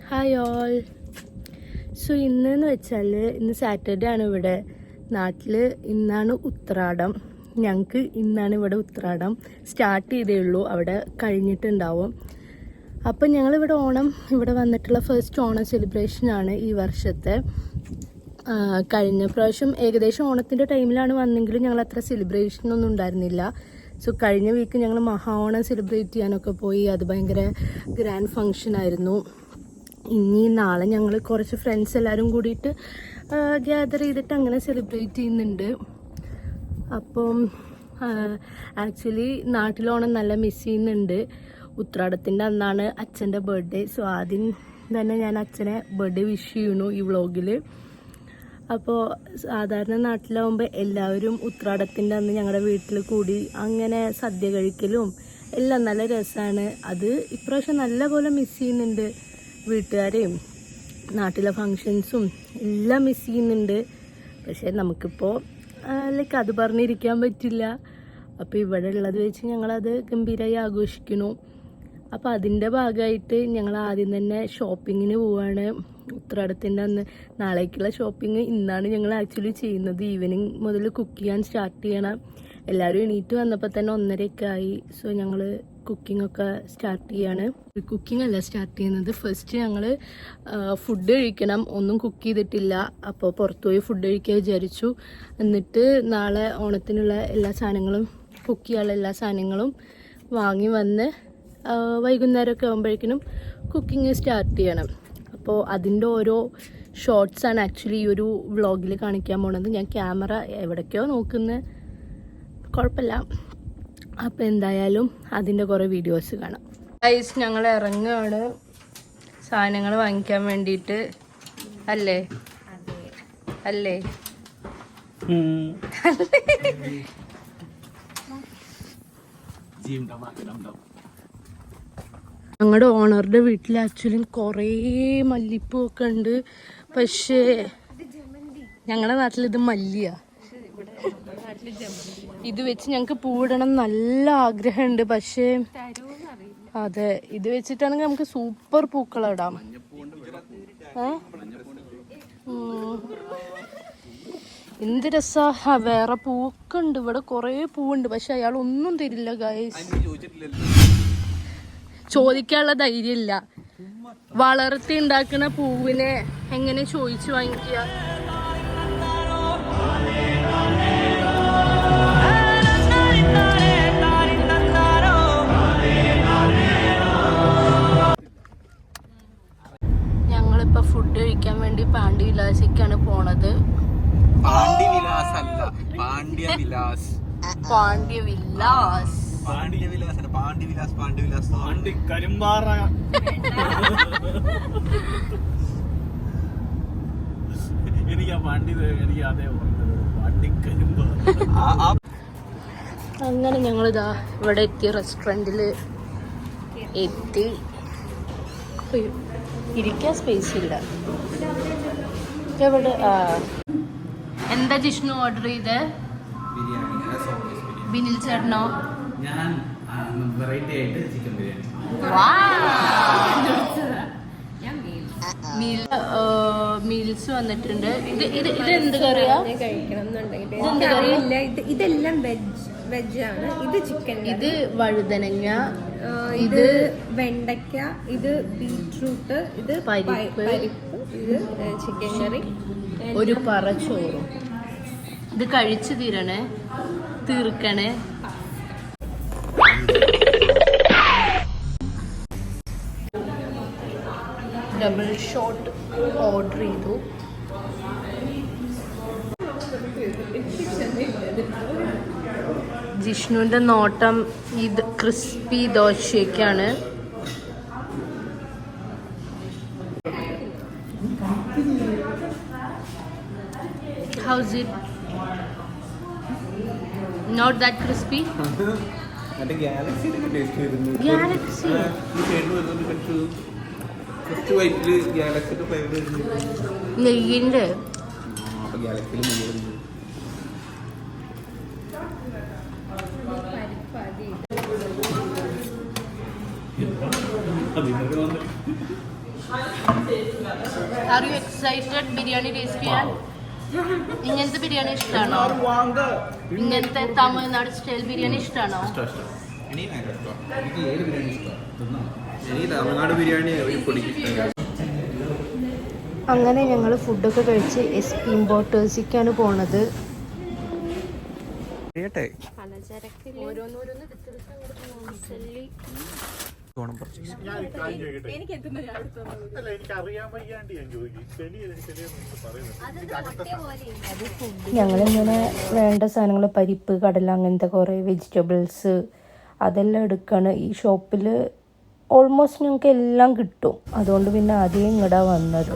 Hi all. So ഇന്നെന്ന് വെച്ചാൽ ഇന്ന് Saturday ആണ്. ഇവിടെ നാട്ടിൽ ഇന്നാണ് ഉത്രാടം. ഞങ്ങൾക്ക് ഇന്നാണ് ഇവിടെ ഉത്രാടം സ്റ്റാർട്ട് ചെയ്തേ ഉള്ളൂ, അവിടെ കഴിഞ്ഞിട്ടുണ്ടാവും. അപ്പം ഞങ്ങളിവിടെ ഓണം ഇവിടെ വന്നിട്ടുള്ള ഫസ്റ്റ് ഓണം സെലിബ്രേഷനാണ് ഈ വർഷത്തെ. കഴിഞ്ഞ പ്രാവശ്യം ഏകദേശം ഓണത്തിൻ്റെ ടൈമിലാണ് വന്നെങ്കിലും ഞങ്ങൾ അത്ര സെലിബ്രേഷനൊന്നും ഉണ്ടായിരുന്നില്ല. സോ കഴിഞ്ഞ വീക്ക് ഞങ്ങൾ മഹാ ഓണം സെലിബ്രേറ്റ് ചെയ്യാനൊക്കെ പോയി. അത് ഭയങ്കര ഗ്രാൻഡ് ഫങ്ഷൻ ആയിരുന്നു. ഇനി നാളെ ഞങ്ങൾ കുറച്ച് ഫ്രണ്ട്സ് എല്ലാവരും കൂടിയിട്ട് ഗ്യാദർ ചെയ്തിട്ട് അങ്ങനെ സെലിബ്രേറ്റ് ചെയ്യുന്നുണ്ട്. അപ്പം ആക്ച്വലി നാട്ടിലോണം നല്ല മിസ് ചെയ്യുന്നുണ്ട്. ഉത്രാടത്തിൻ്റെ അന്നാണ് അച്ഛൻ്റെ ബർത്ത്ഡേ. സോ ആദ്യം തന്നെ ഞാൻ അച്ഛനെ ബർത്ത്ഡേ വിഷ് ചെയ്യണു ഈ വ്ളോഗിൽ. അപ്പോൾ സാധാരണ നാട്ടിലാവുമ്പോൾ എല്ലാവരും ഉത്രാടത്തിൻ്റെ അന്ന് ഞങ്ങളുടെ വീട്ടിൽ കൂടി അങ്ങനെ സദ്യ കഴിക്കലും എല്ലാം നല്ല രസമാണ്. അത് ഇപ്രാവശ്യം നല്ലപോലെ മിസ് ചെയ്യുന്നുണ്ട്. വീട്ടുകാരെയും നാട്ടിലെ ഫങ്ഷൻസും എല്ലാം മിസ് ചെയ്യുന്നുണ്ട്. പക്ഷേ നമുക്കിപ്പോൾ ലൈക്ക് അത് പറഞ്ഞിരിക്കാൻ പറ്റില്ല. അപ്പോൾ ഇവിടെ ഉള്ളത് വെച്ച് ഞങ്ങളത് ഗംഭീരമായി ആഘോഷിക്കുന്നു. അപ്പോൾ അതിൻ്റെ ഭാഗമായിട്ട് ഞങ്ങൾ ആദ്യം തന്നെ ഷോപ്പിങ്ങിന് പോവുകയാണ്. ഉത്രാടത്തിൻ്റെ അന്ന് നാളേക്കുള്ള ഷോപ്പിംഗ് ഇന്നാണ് ഞങ്ങൾ ആക്ച്വലി ചെയ്യുന്നത്. ഈവനിങ് മുതൽ കുക്ക് ചെയ്യാൻ സ്റ്റാർട്ട് ചെയ്യണം. എല്ലാവരും എണീറ്റ് വന്നപ്പോൾ തന്നെ 1:30 ആയി. സോ ഞങ്ങൾ കുക്കിംഗ് ഒക്കെ സ്റ്റാർട്ട് ചെയ്യാണ്. കുക്കിംഗ് അല്ല സ്റ്റാർട്ട് ചെയ്യുന്നത്, ഫസ്റ്റ് ഞങ്ങൾ ഫുഡ് കഴിക്കണം. ഒന്നും കുക്ക് ചെയ്തിട്ടില്ല. അപ്പോൾ പുറത്തു പോയി ഫുഡ് കഴിക്കാൻ വിചാരിച്ചു. എന്നിട്ട് നാളെ ഓണത്തിനുള്ള എല്ലാ സാധനങ്ങളും കുക്ക് ചെയ്യാനുള്ള എല്ലാ സാധനങ്ങളും വാങ്ങി വന്ന് വൈകുന്നേരമൊക്കെ ആകുമ്പോഴേക്കിനും കുക്കിംഗ് സ്റ്റാർട്ട് ചെയ്യണം. അപ്പോൾ അതിൻ്റെ ഓരോ ഷോർട്സാണ് ആക്ച്വലി ഈ ഒരു വ്ളോഗിൽ കാണിക്കാൻ പോണത്. ഞാൻ ക്യാമറ എവിടേക്കോ നോക്കുന്നത്, കുഴപ്പമില്ല. അപ്പോൾ എന്തായാലും അതിൻ്റെ കുറേ വീഡിയോസ് കാണാം. ഗൈസ്, ഞങ്ങൾ ഇറങ്ങുകയാണ് സാധനങ്ങൾ വാങ്ങിക്കാൻ വേണ്ടിയിട്ട്. അല്ലേ അല്ലേ ഞങ്ങളുടെ ഓണറുടെ വീട്ടിൽ ആക്ച്വലി കുറേ മല്ലിപ്പൂ ഒക്കെ ഉണ്ട്. പക്ഷേ ഞങ്ങളുടെ നാട്ടിൽ ഇത് മല്ലിയാ. ഇത് വെച്ച് ഞങ്ങൾക്ക് പൂവിടണം നല്ല ആഗ്രഹമുണ്ട്. പക്ഷേ അതെ, ഇത് വെച്ചിട്ടാണെങ്കിൽ നമുക്ക് സൂപ്പർ പൂക്കളിടാം. എന്ത് രസാ. വേറെ പൂവൊക്കെ ഉണ്ട് ഇവിടെ, കുറേ പൂവുണ്ട്. പക്ഷെ അയാൾ ഒന്നും തരില്ല ഗൈസ്. ചോദിക്കാനുള്ള ധൈര്യമില്ല. വളർത്തി ഉണ്ടാക്കുന്ന പൂവിനെ എങ്ങനെ ചോദിച്ചു വാങ്ങിക്കുക? ഞങ്ങളിപ്പോ ഫുഡ് കഴിക്കാൻ വേണ്ടി പാണ്ഡ്യ വിലാസിക്കാണ് പോണത്. പാണ്ഡ്യ വിലാസ് അങ്ങനെ ഞങ്ങളിതാ ഇവിടെ എത്തി, റെസ്റ്റോറൻറ്റിൽ എത്തി. ഇരിക്കാൻ സ്പേസ് ഇല്ല. എവിടെ എന്താ ജിഷ്ണു ഓർഡർ ചെയ്ത്? ബിനിൽ ചേട്ടനോ? മീൽസ് വന്നിട്ടുണ്ട്. ഇത് എന്ത് കറിയാ? ഇതെല്ലാം വെജ് ആണ്. ഇത് ചിക്കൻ, ഇത് വഴുതനങ്ങ, ഇത് വെണ്ടയ്ക്ക, ഇത് ബീറ്റ്റൂട്ട്, ഇത് പരിപ്പ്, ഇത് ചിക്കൻ കറി, ഒരു പറ ചോറും. ഇത് കഴിച്ചു തീർക്കണേ. ഡബിൾ ഷോട്ട് ഓർഡർ ചെയ്തു. ജിഷ്ണുവിൻ്റെ നോട്ടം ഇത് ക്രിസ്പി ദോശയ്ക്കാണ്. How's it? Not that crispy? Galaxy. നെയ്യിൻ്റെ are you excited biryani taste ചെയ്യാൻ? ഇങ്ങനത്തെ ബിരിയാണി ഇഷ്ടമാണോ? ഇങ്ങനത്തെ തമിഴ്നാട് സ്റ്റൈൽ ബിരിയാണി ഇഷ്ടമാണോ? തമിഴ്നാട് ബിരിയാണി പൊടിക്കും. അങ്ങനെ ഞങ്ങൾ ഫുഡൊക്കെ കഴിച്ച് SP ഇമ്പോർട്ടേഴ്സിക്കാണ് പോണത്. ഞങ്ങളിങ്ങനെ വേണ്ട സാധനങ്ങൾ പരിപ്പ്, കടല, അങ്ങനത്തെ കുറേ വെജിറ്റബിൾസ് അതെല്ലാം എടുക്കുകയാണ്. ഈ ഷോപ്പിൽ ഓൾമോസ്റ്റ് ഞങ്ങൾക്ക് എല്ലാം കിട്ടും. അതുകൊണ്ട് പിന്നെ ആദ്യം ഇങ്ങടാ വന്നത്.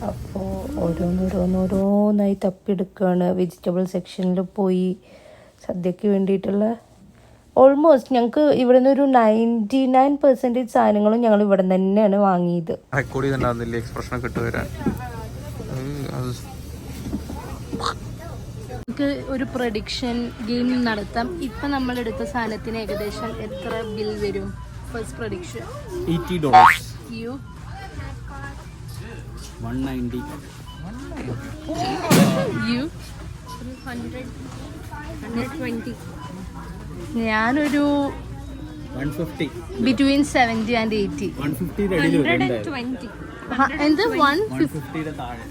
അപ്പോൾ ഓരോന്നോരോന്നായി തപ്പിയെടുക്കുകയാണ്. വെജിറ്റബിൾ സെക്ഷനിൽ പോയി സദ്യക്ക് വേണ്ടിയിട്ടുള്ള ഓൾമോസ്റ്റ് ഞങ്ങൾക്ക് ഇവിടെ നിന്ന് ഒരു 99% സാധനങ്ങളും ഞങ്ങൾ ഇവിടെ നിന്ന് തന്നെയാണ് വാങ്ങിയത്. നമുക്ക് ഒരു പ്രൊഡിക്ഷൻ ഗെയിം നടത്താം. ഇപ്പം നമ്മളെടുത്ത സാധനത്തിന് ഏകദേശം എത്ര ബിൽ വരും? First prediction $80. യു 190. യു 120. ഞാനൊരു 150. Between 70 and 80. 150 റെഡിയിൽ വരും. 120. എന്ത് 150? 150 താഴെ.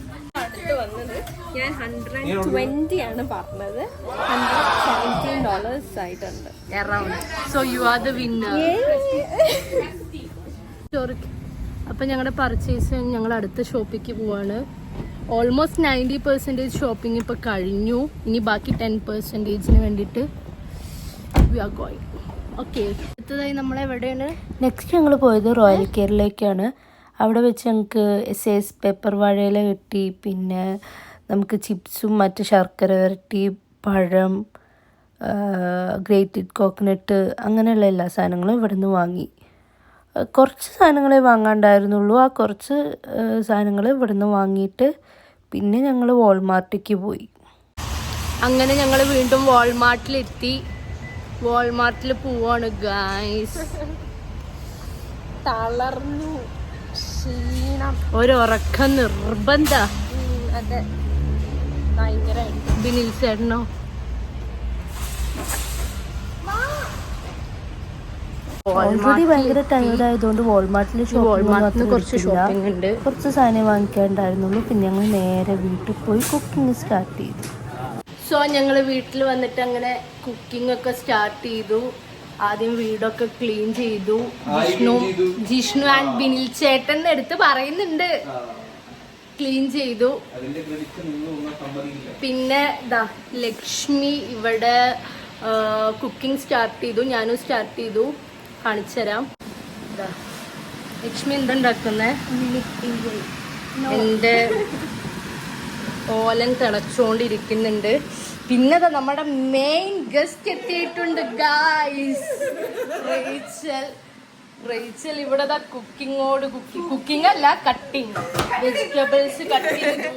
അടുത്ത് വന്നത് ഞാൻ 120 ആണ് പറഞ്ഞത്. $117 ആയിട്ടുണ്ട്. Around. So you are the winner. അപ്പം ഞങ്ങളുടെ പർച്ചേസ് ഞങ്ങൾ അടുത്ത ഷോപ്പിലേക്ക് പോവാണ്. ഓൾമോസ്റ്റ് 90% ഷോപ്പിംഗ് ഇപ്പോൾ കഴിഞ്ഞു. ഇനി ബാക്കി 10%-ന് വേണ്ടിയിട്ട് വി ആർ ഗോയിങ്. ഓക്കെ, അടുത്തതായി നമ്മളെവിടെയാണ്? നെക്സ്റ്റ് ഞങ്ങൾ പോയത് റോയൽ കെയറിലേക്കാണ്. അവിടെ വെച്ച് ഞങ്ങൾക്ക് SAS പേപ്പർ വാഴയില കിട്ടി. പിന്നെ നമുക്ക് ചിപ്സും മറ്റ് ശർക്കര വരട്ടി, പഴം, ഗ്രേറ്റഡ് കോക്കനട്ട് അങ്ങനെയുള്ള എല്ലാ സാധനങ്ങളും ഇവിടെ നിന്ന് വാങ്ങി. കുറച്ച് സാധനങ്ങളെ വാങ്ങാണ്ടായിരുന്നുള്ളൂ. ആ കുറച്ച് സാധനങ്ങൾ ഇവിടെ നിന്ന് വാങ്ങിയിട്ട് പിന്നെ ഞങ്ങൾ വാൾമാർട്ടിലേക്ക് പോയി. അങ്ങനെ ഞങ്ങൾ വീണ്ടും വാൾമാർട്ടിലെത്തി. വാൾമാർട്ടിൽ പോവാണ് ഗായ്സ്. തളർന്നു, ക്ഷീണം, ഒരുറക്കം നിർബന്ധ. അതെ, ഭയങ്കരമായിട്ട്. ബിനിൽ ചേട്ടനോ? ഓൾറെഡി ഭയങ്കര ടയേർഡ് ആയതുകൊണ്ട് വാൾമാർട്ടിൽ കുറച്ച് ഷോപ്പിംഗ് ഉണ്ട്. കുറച്ച് സാധനം വാങ്ങിക്കാനുണ്ടായിരുന്നുള്ളൂ. പിന്നെ ഞങ്ങൾ നേരെ വീട്ടിൽ പോയി കുക്കിംഗ് സ്റ്റാർട്ട് ചെയ്തു. സോ ഞങ്ങൾ വീട്ടിൽ വന്നിട്ട് അങ്ങനെ കുക്കിംഗ് ഒക്കെ സ്റ്റാർട്ട് ചെയ്തു. ആദ്യം വീടൊക്കെ ക്ലീൻ ചെയ്തു. ജിഷ്ണു ആൻഡ് ബിനിൽ ചേട്ടൻ എടുത്ത് പറയുന്നുണ്ട്. ക്ലീൻ ചെയ്തു. പിന്നെ ലക്ഷ്മി ഇവിടെ കുക്കിംഗ് സ്റ്റാർട്ട് ചെയ്തു. ഞാനും സ്റ്റാർട്ട് ചെയ്തു. കാണിച്ചുതരാം. ലക്ഷ്മി എന്തുണ്ടാക്കുന്നേ? എൻ്റെ ഓലൻ തിളച്ചുകൊണ്ടിരിക്കുന്നുണ്ട്. പിന്നെ നമ്മുടെ മെയിൻ ഗസ്റ്റ് എത്തിയിട്ടുണ്ട് ഗായ്സ്. റേച്ചൽ ഇവിടെ കുക്കിംഗ് അല്ല, കട്ടിങ്. വെജിറ്റബിൾസ് കട്ട് ചെയ്തു,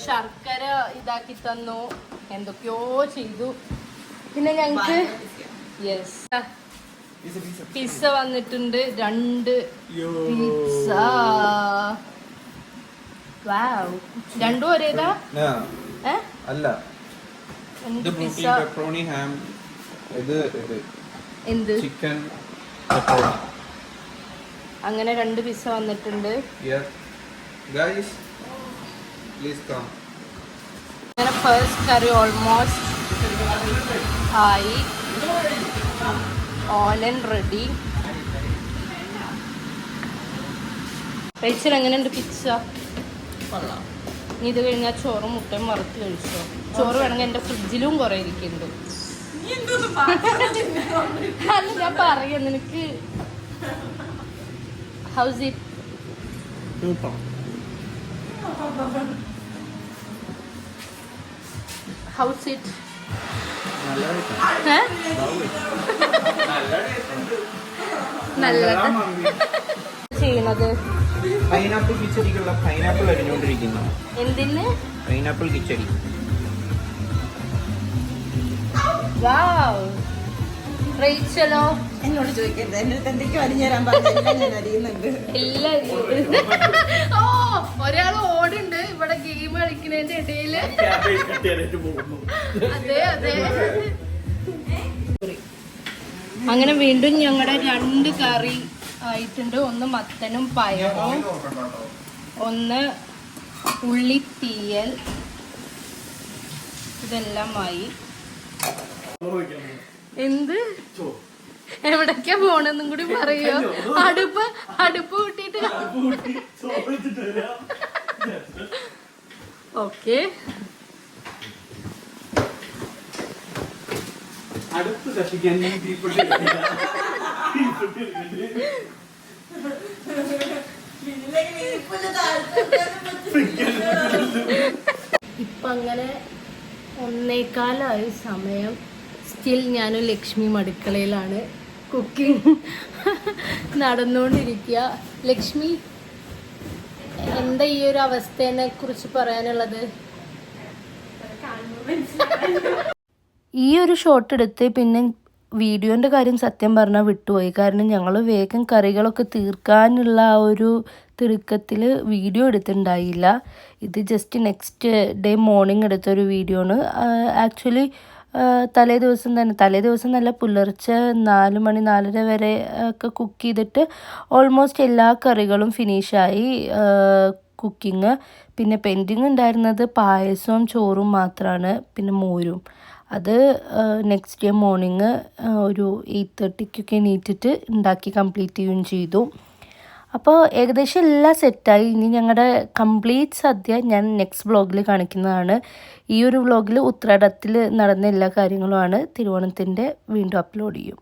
ശർക്കര ഇതാക്കി തന്നു, എന്തൊക്കെയോ ചെയ്തു. പിന്നെ ഞങ്ങൾക്ക് പിസ്സ വന്നിട്ടുണ്ട്. 2 പിസ്സ. വാവ്, രണ്ടും ഒരേതാ? അല്ല, എന്ത് പിസ്സ? പെപ്പറോണി ഹാം, എന്ത് ചിക്കൻ പെപ്പറോണി. അങ്ങനെ 2 പിസ്സ വന്നിട്ടുണ്ട്. Guys please come. അങ്ങനെ ഫസ്റ്റ് കറി ഓൾമോസ്റ്റ് ആയി. ഓലൻ റെഡി. കഴിച്ചാൽ എങ്ങനെയുണ്ട് പിസ്സ? ഇനി ഇത് കഴിഞ്ഞാൽ ചോറും മുട്ടയും വറുത്ത് കഴിച്ചോ. ചോറ് വേണമെങ്കിൽ എൻ്റെ ഫ്രിഡ്ജിലും കുറേ ഇരിക്കുന്നുണ്ട്. അല്ല, ഞാൻ പറയാം നിനക്ക്. How's it? How's it? നല്ലത് ചെയ്യണത്. പൈനാപ്പിൾ കിച്ചടിക്കുള്ള പൈനാപ്പിൾ അരിഞ്ഞുകൊണ്ടിരിക്കുന്നു. എന്തിന്? പൈനാപ്പിൾ കിച്ചടി. വാവ്. റേച്ചലോ? എന്നോട് ചോദിക്കരുത്, എന്റെ അടുത്ത് എന്തൊക്കെയോ അരിഞ്ഞു തരാൻ പറഞ്ഞില്ല, ഞാൻ അരിയുന്നുണ്ട്. ഓ ഒരാൾ ഓടുണ്ട് ഇവിടെ ഗെയിം കളിക്കുന്നതിന്റെ ഇടയില്. അതെ അതെ. അങ്ങനെ വീണ്ടും ഞങ്ങളുടെ 2 കറി ആയിട്ടുണ്ട്. ഒന്ന് മത്തനും പയറും, ഒന്ന് ഉള്ളിത്തീയൽ, ഇതെല്ലാമായി. എന്ത് എവിടേക്കാ പോണെന്നും കൂടി പറയോ? അടുപ്പ് കൂട്ടിട്ട് ഓക്കെ. അടുപ്പ് കത്തിക്കാൻ ഇപ്പം അങ്ങനെ 1:15 സമയം. സ്റ്റിൽ ഞാനും ലക്ഷ്മി അടുക്കളയിലാണ്. കുക്കിംഗ് നടന്നുകൊണ്ടിരിക്കുക. ലക്ഷ്മി, എന്താ ഈ ഒരു അവസ്ഥയെ കുറിച്ച് പറയാനുള്ളത്? ഈ ഒരു ഷോട്ട് എടുത്ത് പിന്നെ വീഡിയോൻ്റെ കാര്യം സത്യം പറഞ്ഞാൽ വിട്ടുപോയി. കാരണം ഞങ്ങൾ വേഗം കറികളൊക്കെ തീർക്കാനുള്ള ആ ഒരു തിടുക്കത്തിൽ വീഡിയോ എടുത്തിട്ടുണ്ടായില്ല. ഇത് ജസ്റ്റ് നെക്സ്റ്റ് ഡേ മോർണിംഗ് എടുത്തൊരു വീഡിയോ ആണ്. ആക്ച്വലി തലേ ദിവസം നല്ല പുലർച്ചെ 4 മണി 4:30 വരെ ഒക്കെ കുക്ക് ചെയ്തിട്ട് ഓൾമോസ്റ്റ് എല്ലാ കറികളും ഫിനിഷായി കുക്കിങ്. പിന്നെ പെൻഡിങ് ഉണ്ടായിരുന്നത് പായസവും ചോറും മാത്രമാണ്, പിന്നെ മോരും. അത് നെക്സ്റ്റ് ഡേ മോർണിംഗ് ഒരു 8:30 എണീറ്റിട്ട് ഉണ്ടാക്കി കംപ്ലീറ്റ് ചെയ്യുകയും ചെയ്തു. അപ്പോൾ ഏകദേശം എല്ലാം സെറ്റായി. ഇനി ഞങ്ങളുടെ കംപ്ലീറ്റ് സദ്യ ഞാൻ നെക്സ്റ്റ് വ്ളോഗിൽ കാണിക്കുന്നതാണ്. ഈ ഒരു വ്ളോഗിൽ ഉത്രാടത്തിൽ നടന്ന എല്ലാ കാര്യങ്ങളുമാണ്. തിരുവോണത്തിൻ്റെ വീണ്ടും അപ്ലോഡ് ചെയ്യും.